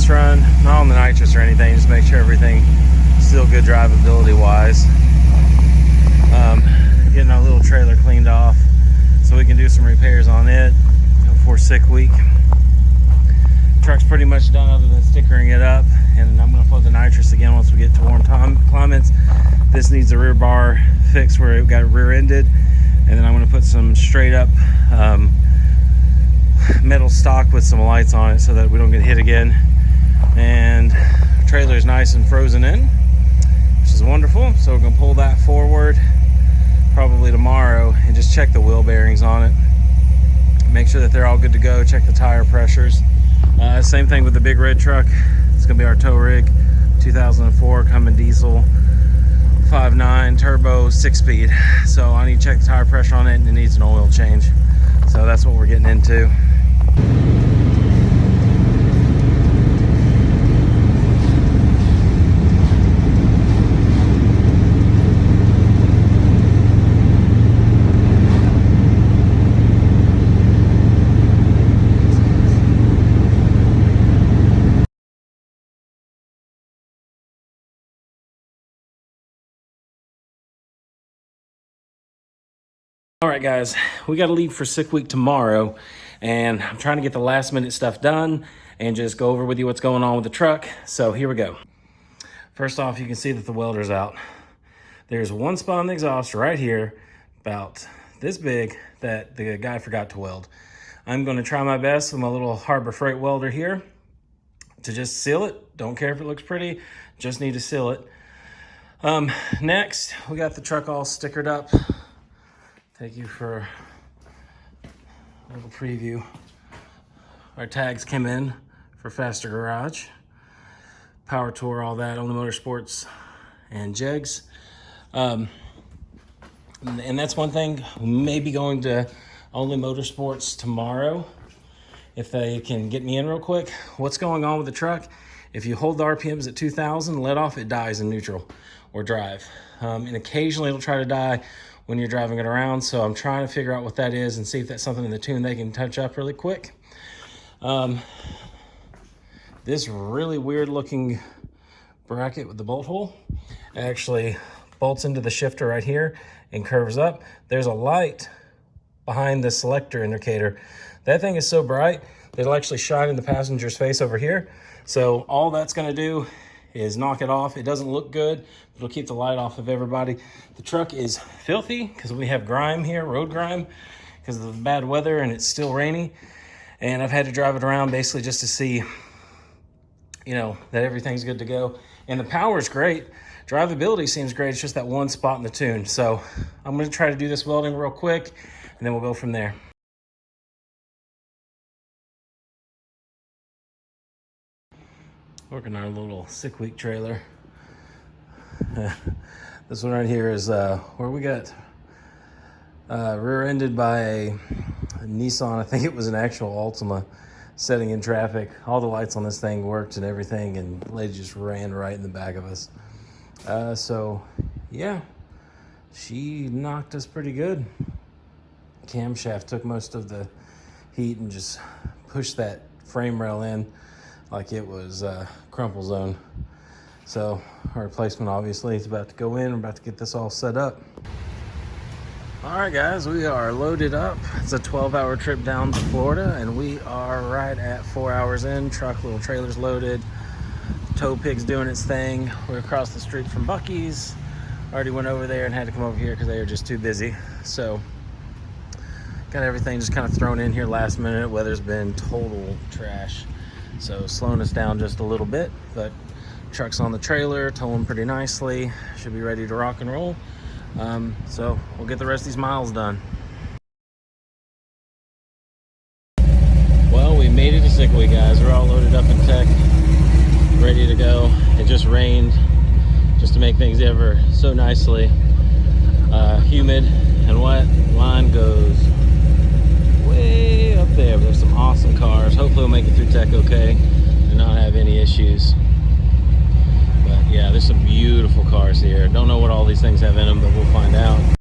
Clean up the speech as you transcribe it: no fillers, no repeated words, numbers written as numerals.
test run, not on the nitrous or anything, just make sure everything still good drivability wise. Getting our little trailer cleaned off so we can do some repairs on it before Sickweek. Truck's pretty much done other than stickering it up, and I'm going to flood the nitrous again once we get to warm climates. This needs a rear bar fix where it got rear-ended, and then I'm going to put some straight up metal stock with some lights on it so that we don't get hit again. And the trailer is nice and frozen in, which is wonderful. So we're going to pull that forward probably tomorrow and just check the wheel bearings on it, make sure that they're all good to go, check the tire pressures. Same thing with the big red truck. It's gonna be our tow rig, 2004 Cummins diesel, 5.9 turbo, 6-speed. So I need to check the tire pressure on it, and it needs an oil change. So that's what we're getting into. All right, guys, we got to leave for Sickweek tomorrow, and I'm trying to get the last minute stuff done and just go over with you what's going on with the truck. So here we go. First off, you can see that the welder's out. There's one spot on the exhaust right here, about this big, that the guy forgot to weld. I'm going to try my best with my little Harbor Freight welder here to just seal it. Don't care if it looks pretty, just need to seal it. Next, we got the truck all stickered up. Take you for a little preview. Our tags came in for Faster Garage, Power Tour, all that, Only Motorsports, and Jegs. And that's one thing. We may be going to Only Motorsports tomorrow if they can get me in real quick. What's going on with the truck? If you hold the RPMs at 2,000, let off, it dies in neutral or drive. And occasionally it'll try to die when you're driving it around. So I'm trying to figure out what that is and see if that's something in the tune they can touch up really quick. This really weird looking bracket with the bolt hole actually bolts into the shifter right here and curves up. There's a light behind the selector indicator. That thing is so bright that it'll actually shine in the passenger's face over here. So all that's gonna do is knock it off. It doesn't look good, but it'll keep the light off of everybody. The truck is filthy because we have grime here, road grime, because of the bad weather, and it's still rainy. And I've had to drive it around basically just to see, you know, that everything's good to go. And the power's great. Drivability seems great. It's just that one spot in the tune. So I'm gonna try to do this welding real quick, and then we'll go from there. Working our little Sickweek trailer. This one right here is where we got rear-ended by a Nissan. I think it was an actual Altima setting in traffic. All the lights on this thing worked and everything, and the lady just ran right in the back of us. So yeah, she knocked us pretty good. Camshaft took most of the heat and just pushed that frame rail in like it was crumple zone. So our replacement obviously is about to go in. We're about to get this all set up. All right, guys, we are loaded up. It's a 12-hour trip down to Florida, and we are right at 4 hours in. Truck, little trailer's loaded. Tow pig's doing its thing. We're across the street from Buc-ee's. Already went over there and had to come over here because they were just too busy. So got everything just kind of thrown in here last minute. Weather's been total trash, so slowing us down just a little bit, but truck's on the trailer, towing pretty nicely, should be ready to rock and roll. So we'll get the rest of these miles done. Well, we made it to Sickweek, guys. We're all loaded up in tech, ready to go. It just rained, just to make things ever so nicely humid and wet. Line goes way up there, but there's some awesome cars. Hopefully we'll make it through tech okay and not have any issues. But yeah, there's some beautiful cars here. Don't know what all these things have in them, but we'll find out.